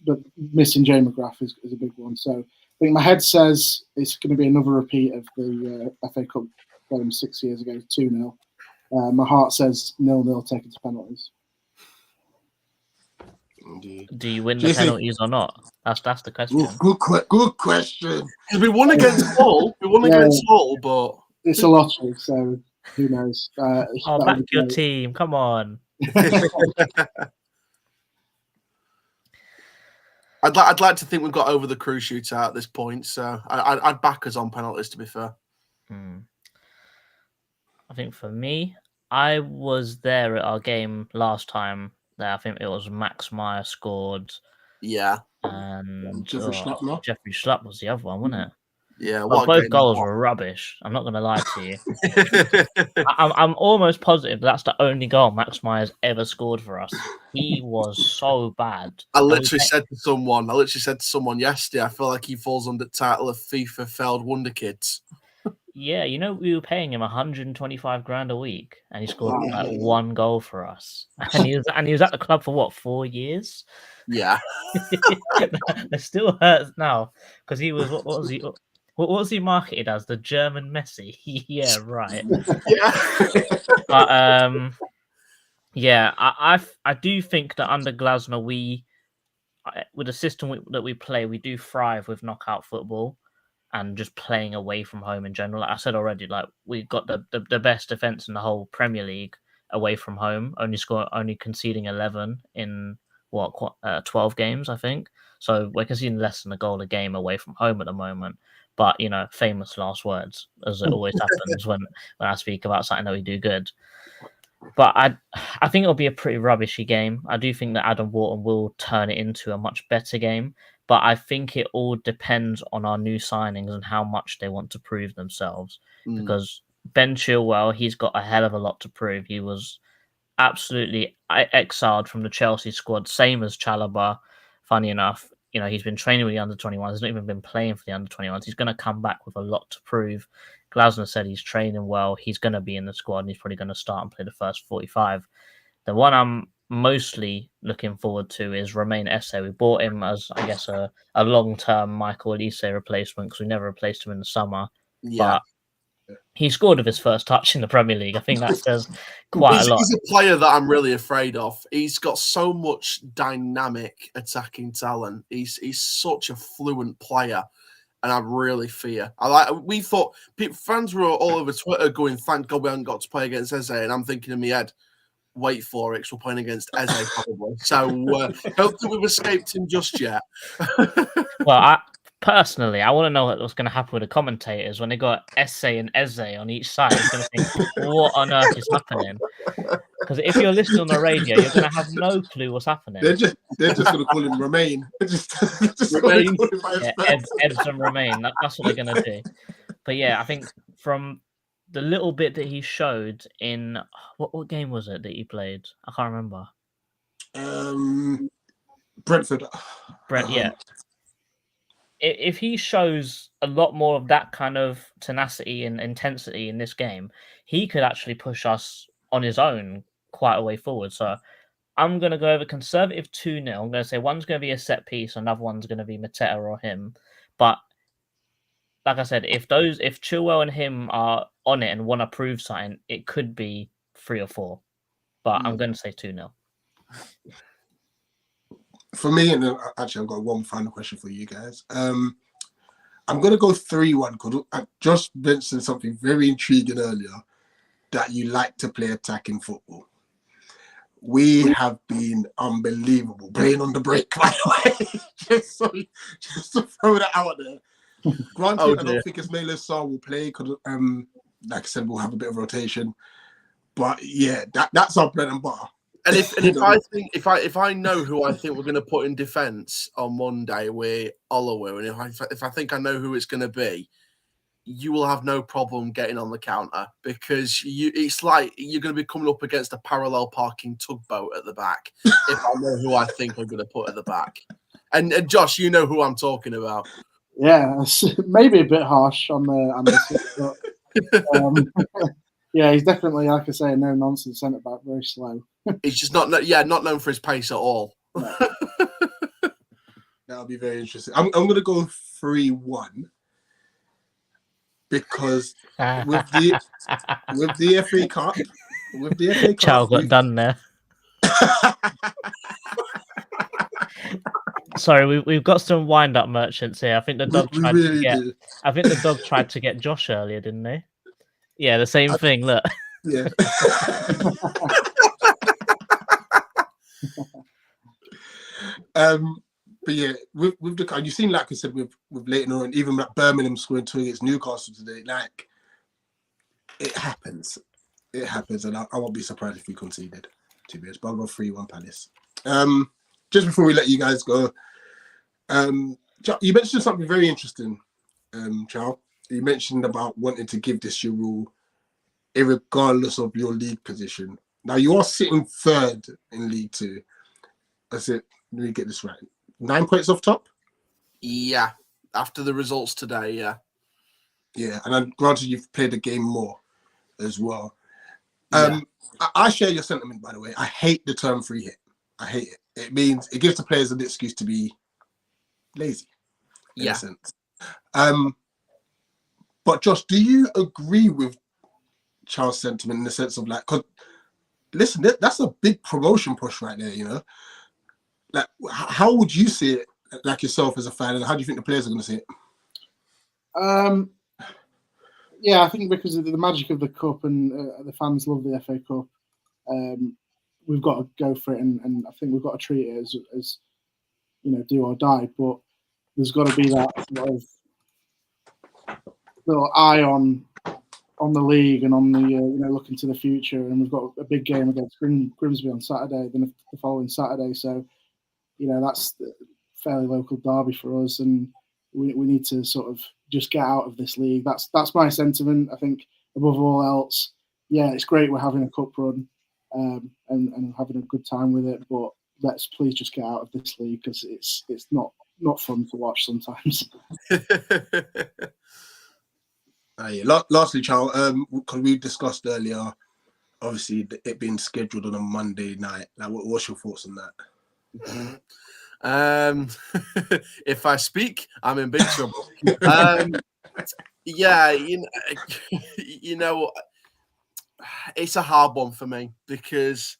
but missing Jay McGrath is a big one. So I think my head says it's going to be another repeat of the FA Cup game 6 years ago, 2-0. My heart says 0-0 taken to penalties. Indeed. Do you win the JC. penalties or not? That's the question. Good question. Because we won against Hull. We won against Hull, but It's a lottery, so who knows? Oh, back your team. Come on. I'd like to think we've got over the crew shootout at this point, so I'd back us on penalties, to be fair. I think for me, I was there at our game last time. There, I think it was Max Meyer scored. Yeah. And Jeffrey Schlupp, no? Jeffrey Schlupp was the other one, wasn't it? Yeah. Well, both goals were rubbish. I'm not going to lie to you. I'm almost positive that's the only goal Max Meyer's ever scored for us. He was so bad. I literally said to someone yesterday, I feel like he falls under the title of FIFA failed wonder kids. Yeah, you know, we were paying him 125 grand a week, and he scored like one goal for us. And he was at the club for what, 4 years? Yeah. It still hurts now because he was what was he? What was he marketed as? The German Messi? Yeah, right. Yeah. But yeah, I do think that under Glasner, with the system that we play, we do thrive with knockout football and just playing away from home in general. Like I said already, like we've got the best defense in the whole Premier League away from home, only conceding 11 in 12 games, I think. So we're conceding less than a goal a game away from home at the moment. But, you know, famous last words, as it always happens when I speak about something that we do good. But I think it'll be a pretty rubbishy game. I do think that Adam Wharton will turn it into a much better game. But I think it all depends on our new signings and how much they want to prove themselves. Because Ben Chilwell, he's got a hell of a lot to prove. He was absolutely exiled from the Chelsea squad, same as Chalobah. Funny enough, you know, he's been training with the under-21s. He's not even been playing for the under-21s. He's going to come back with a lot to prove. Glasner said he's training well. He's going to be in the squad, and he's probably going to start and play the first 45. The one I'm mostly looking forward to is Romain Esse. We bought him as, I guess, a long-term Michael Olise replacement because we never replaced him in the summer. Yeah. But he scored with his first touch in the Premier League. I think that says quite a lot. He's a player that I'm really afraid of. He's got so much dynamic attacking talent. He's such a fluent player, and I really fear. We thought fans were all over Twitter going, "Thank God we haven't got to play against Eze," and I'm thinking in my head, wait for it, 'cause we're playing against Eze probably. So don't think we've escaped him just yet. Well, personally, I want to know what's going to happen with the commentators when they got Esse and Eze on each side. You're going to think, what on earth is happening? Because if you're listening on the radio, you're going to have no clue what's happening. They're just going to call him Romain. Just Romain. Ebbs and Romain. That's what they're going to do. But yeah, I think from the little bit that he showed in what game was it that he played? I can't remember. Brentford. Yeah. If he shows a lot more of that kind of tenacity and intensity in this game, he could actually push us on his own quite a way forward. So I'm going to go over conservative 2-0. I'm going to say one's going to be a set piece, another one's going to be Mateta or him. But like I said, if Chilwell and him are on it and want to prove something, it could be 3 or 4. But I'm going to say 2-0. For me, and then actually, I've got one final question for you guys. I'm going to go 3-1 because I just mentioned something very intriguing earlier, that you like to play attacking football. We have been unbelievable playing on the break, by the way. just to throw that out there. Granted, I don't think Ismail Sarr will play because, like I said, we'll have a bit of rotation. But yeah, that's our bread and butter. And if I know who I think we're going to put in defence on Monday with Oliver, and if I think I know who it's going to be, you will have no problem getting on the counter because it's like you're going to be coming up against a parallel parking tugboat at the back. If I know who I think I'm going to put at the back, and Josh, you know who I'm talking about. Yeah, maybe a bit harsh on the but, yeah, he's definitely, like I say, a no-nonsense centre-back, very slow. He's just not known for his pace at all. That'll be very interesting. I'm going to go 3-1 because with the FA Cup, Chow got done there. Sorry, we've got some wind-up merchants here. I think the dog We tried really to get. do. I think the dog tried to get Josh earlier, didn't they? Yeah, the same thing. Look. Yeah. But yeah, with the you've seen, like I said, with Leighton Orient, even like Birmingham scoring 2 against Newcastle today, like it happens. It happens, and I won't be surprised if we conceded. To be honest, but I'll go 3-1 Palace. Just before we let you guys go, you mentioned something very interesting, Charles. You mentioned about wanting to give this your rule, irregardless of your league position. Now you are sitting third in League Two. That's it. Let me get this right. 9 points off top. Yeah, after the results today, yeah. Yeah, and I'm granted you've played the game more as well. Yeah. I share your sentiment, by the way. I hate the term free hit. I hate it. It means it gives the players an excuse to be lazy, in a sense. But Josh, do you agree with Charles' sentiment in the sense of like, cause listen, that's a big promotion push right there, you know? Like, how would you see it, like yourself as a fan, and how do you think the players are going to see it? Yeah, I think because of the magic of the cup and the fans love the FA Cup, we've got to go for it, and I think we've got to treat it as you know, do or die. But there's got to be that sort of little eye on the league and on the you know, looking to the future. And we've got a big game against Grimsby on Saturday, then the following Saturday. So you know, that's a fairly local derby for us, and we need to sort of just get out of this league. That's my sentiment. I think above all else, yeah, it's great we're having a cup run and having a good time with it, but let's please just get out of this league because it's not fun to watch sometimes. Yeah. Lastly, Charles, because we discussed earlier, obviously it being scheduled on a Monday night. Like, what's your thoughts on that? If I speak, I'm in big trouble. Yeah, you know, it's a hard one for me because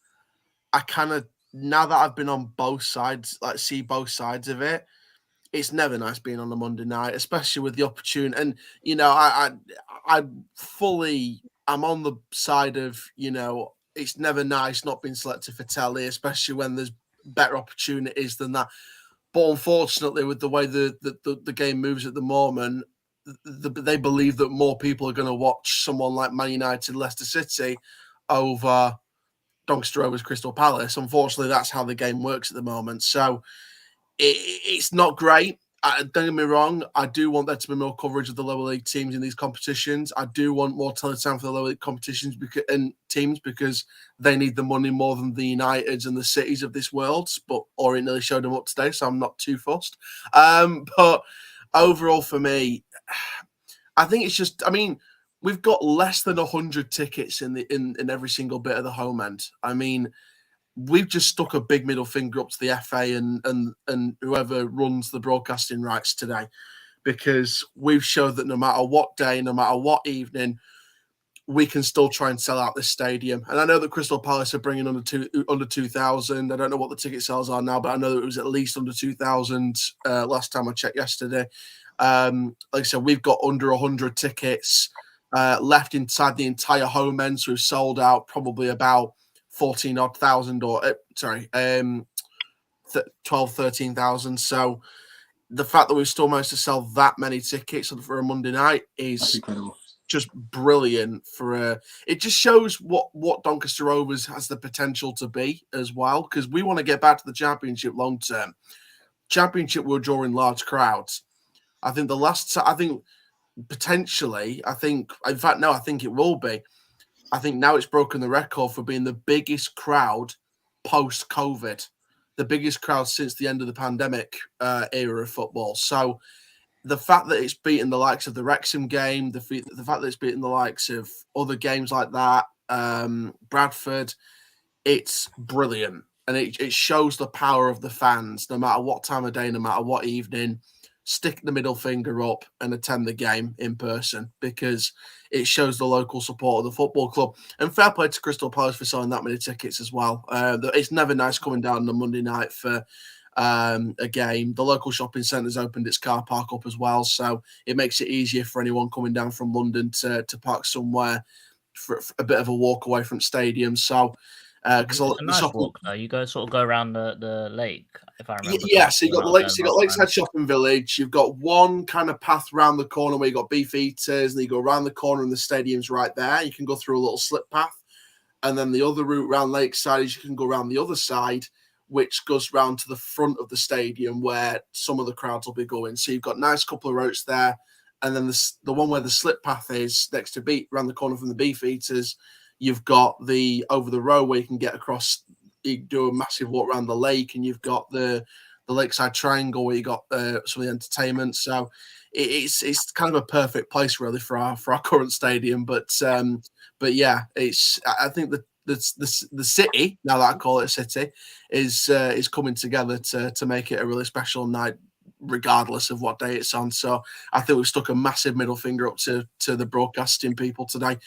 I kind of, now that I've been on both sides, like see both sides of it, it's never nice being on a Monday night, especially with the opportunity. And you know, I'm on the side of, you know, it's never nice not being selected for telly, especially when there's better opportunities than that. But unfortunately, with the way the game moves at the moment, they believe that more people are going to watch someone like Man United, Leicester City over Doncaster Rovers, Crystal Palace. Unfortunately, that's how the game works at the moment. So it's not great. Don't get me wrong. I do want there to be more coverage of the lower league teams in these competitions. I do want more teletime for the lower league competitions and teams because they need the money more than the Uniteds and the Cities of this world. But Orient nearly showed them up today, so I'm not too fussed. But overall, for me, I think it's just. I mean, we've got less than 100 tickets in every single bit of the home end. I mean, we've just stuck a big middle finger up to the FA and whoever runs the broadcasting rights today, because we've showed that no matter what day, no matter what evening, we can still try and sell out this stadium. And I know that Crystal Palace are bringing under 2,000. I don't know what the ticket sales are now, but I know that it was at least under 2,000 last time I checked yesterday. Like I said, we've got under 100 tickets left inside the entire home end, so we've sold out probably about 14,000 or 12, 13,000. So the fact that we've still managed to sell that many tickets for a Monday night That's is incredible. just brilliant. It just shows what Doncaster Rovers has the potential to be as well, because we want to get back to the Championship long term. Championship will draw in large crowds. I think potentially, I think it will be. I think now it's broken the record for being the biggest crowd post-COVID, the biggest crowd since the end of the pandemic era of football. So the fact that it's beaten the likes of the Wrexham game, the fact that it's beaten the likes of other games like that, Bradford, it's brilliant. And it shows the power of the fans, no matter what time of day, no matter what evening. Stick the middle finger up and attend the game in person, because it shows the local support of the football club. And fair play to Crystal Palace for selling that many tickets as well. It's never nice coming down on a Monday night for a game. The local shopping centre's opened its car park up as well, so it makes it easier for anyone coming down from London to park somewhere for a bit of a walk away from stadium. So because It's a nice walk though. You sort of go around the lake, if I remember. Yeah, so you got the lake. So you got last Lakeside Shopping Village. You've got one kind of path round the corner where you got beef eaters, and then you go around the corner, and the stadium's right there. You can go through a little slip path, and then the other route round Lakeside is you can go around the other side, which goes round to the front of the stadium where some of the crowds will be going. So you've got a nice couple of routes there, and then the one where the slip path is next to around the corner from the beef eaters. You've got the over the road where you can get across. You do a massive walk around the lake, and you've got the Lakeside Triangle where you got some of the entertainment. So it's kind of a perfect place really for our current stadium. But yeah, I think the city, now that I call it a city, is coming together to make it a really special night, regardless of what day it's on. So I think we've stuck a massive middle finger up to the broadcasting people today.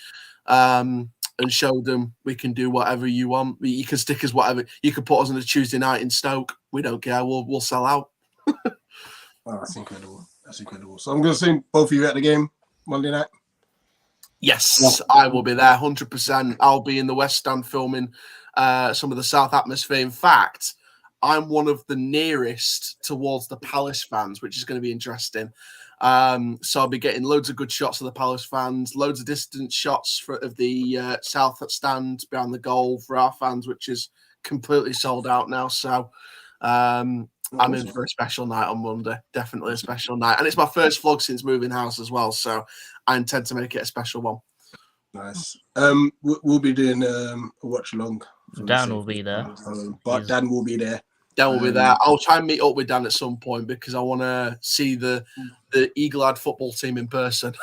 And showed them we can do whatever you want. You can stick us whatever. You can put us on a Tuesday night in Stoke. We don't care. We'll sell out. Oh, that's incredible. That's incredible. So I'm going to see both of you at the game Monday night. Yes, I will be there 100%. I'll be in the West Stand filming some of the South atmosphere. In fact, I'm one of the nearest towards the Palace fans, which is going to be interesting. So I'll be getting loads of good shots of the Palace fans, loads of distant shots of the South stand behind the goal for our fans, which is completely sold out now. So I'm in for a special night on Monday, definitely a special night. And it's my first vlog since moving house as well, so I intend to make it a special one. Nice. We'll be doing a watch along. Dan will be there. But Dan will be there. Dan will be there. I'll try and meet up with Dan at some point because I want to see the eagle-eyed football team in person.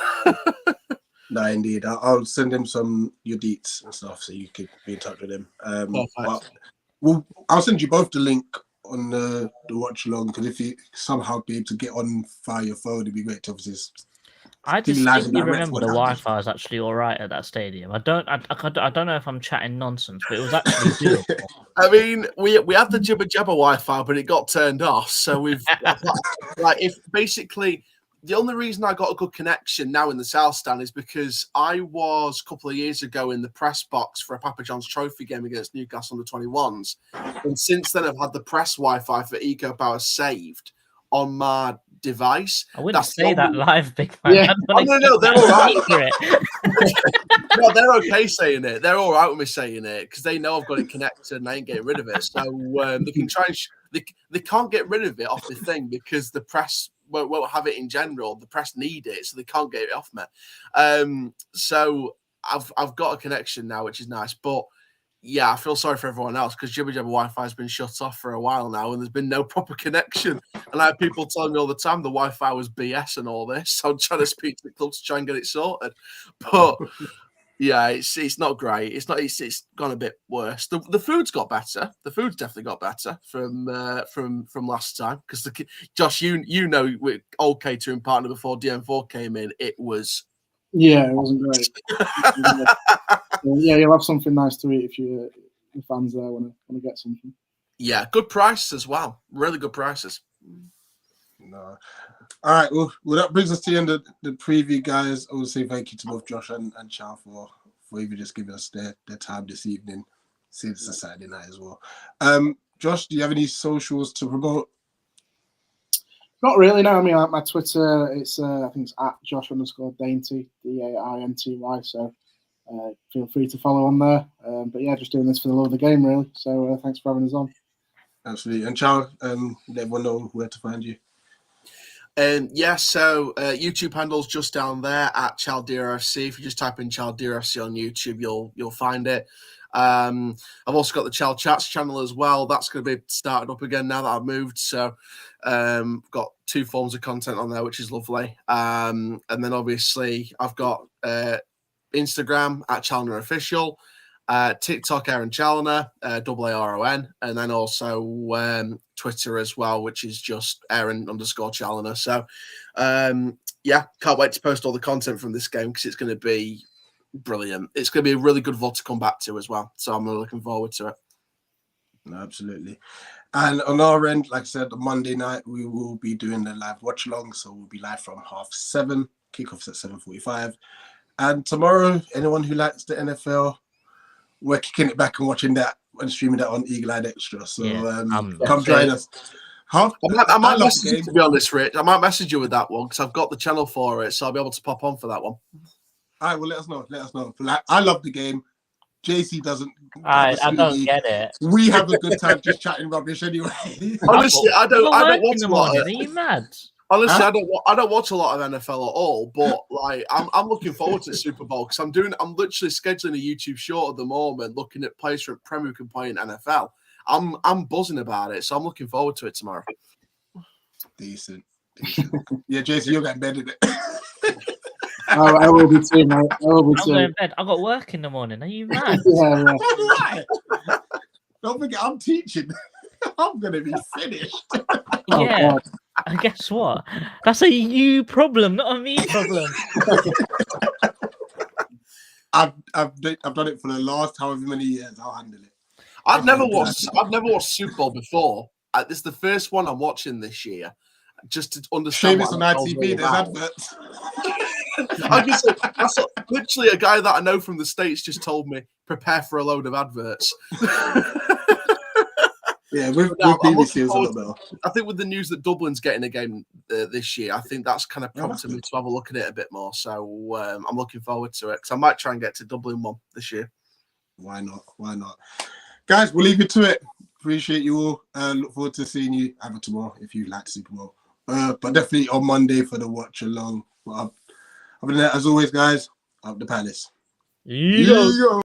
No, indeed. I'll send him your deets and stuff so you can be in touch with him. I'll send you both the link on the watch along because if you somehow be able to get on via your phone, it'd be great to obviously. I distinctly remember the Wi-Fi was actually all right at that stadium. I don't know if I'm chatting nonsense, but it was actually doable. I mean, we had the Jibber Jabber Wi-Fi, but it got turned off. So we've if basically the only reason I got a good connection now in the South Stand is because I was a couple of years ago in the press box for a Papa John's Trophy game against Newcastle under-21s, and since then I've had the press Wi-Fi for Eco Power saved on my device. I wouldn't say that live, big man. Yeah. No, they're all right. No, they're okay saying it. They're all right with me saying it because they know I've got it connected and I ain't getting rid of it. So they can try and they can't get rid of it off the thing because the press won't have it in general. The press need it, so they can't get it off me. So I've got a connection now, which is nice, but. Yeah, I feel sorry for everyone else because Jibber Jabber Wi-Fi has been shut off for a while now and there's been no proper connection. And I have people telling me all the time the Wi-Fi was BS and all this. So I'm trying to speak to the club to try and get it sorted. But yeah, it's not great. It's gone a bit worse. The food's got better. The food's definitely got better from last time because Josh, you know, with old catering partner before DM4 came in, it was. Yeah, it wasn't great. Yeah, you'll have something nice to eat if your fans there want to get something. Yeah, good prices as well. Really good prices. No. All right, well, that brings us to the end of the preview, guys. I want to say thank you to both Josh and Chow for even just giving us their time this evening. Since it's a Saturday night as well. Josh, do you have any socials to promote? Not really, no. I mean, my Twitter, it's I think it's at Josh_Dainty, DAINTY. So feel free to follow on there. But yeah, just doing this for the love of the game, really. So thanks for having us on. Absolutely. And Chow, let everyone know where to find you. So YouTube handle's just down there at Chaldera FC. If you just type in Chaldera FC on YouTube, you'll find it. I've also got the Child Chats channel as well. That's going to be started up again now that I've moved. So got 2 forms of content on there, which is lovely. And then obviously I've got Instagram at Challoner Official, TikTok Aaron Challoner, AARON, and then also Twitter as well, which is just Aaron_Challoner. So can't wait to post all the content from this game because it's going to be brilliant. It's going to be a really good VOD to come back to as well. So I'm really looking forward to it. No, absolutely. And on our end, like I said, on Monday night, we will be doing the live watch along. So we'll be live from 7:30. Kickoff's at 7:45. And tomorrow, anyone who likes the NFL, we're kicking it back and watching that and streaming that on Eagle Eye Extra. So come join us. I might message you, to be honest, Rich. I might message you with that one because I've got the channel for it, so I'll be able to pop on for that one. All right, well, let us know. Let us know. Like, I love the game. JC doesn't. I don't get it. We have a good time just chatting rubbish anyway. Honestly, I don't watch a lot. Are you mad? Honestly, I don't watch a lot of NFL at all. But like, I'm looking forward to the Super Bowl because I'm literally scheduling a YouTube short at the moment, looking at players from Premier who can play in NFL. I'm buzzing about it, so I'm looking forward to it tomorrow. Decent. Yeah, Jason, you're getting better. I will be too, mate. I'm going to bed. I've got work in the morning. Are you mad? Right. Don't forget, I'm teaching. I'm going to be finished. Yeah. And guess what? That's a you problem, not a me problem. I've done it for the last however many years. I'll handle it. I've never watched Super Bowl before. This is the first one I'm watching this year, just to understand. Shame it's on ITV. There's adverts. That's literally a guy that I know from the States just told me prepare for a load of adverts. Yeah, with BBC as well. I think with the news that Dublin's getting a game this year, I think that's kind of prompted me to have a look at it a bit more. So I'm looking forward to it because I might try and get to Dublin one this year. Why not? Why not? Guys, we'll leave you to it. Appreciate you all. Look forward to seeing you either tomorrow if you like Super Bowl. But definitely on Monday for the watch along. Other than that, as always, guys, up the Palace. Yeah.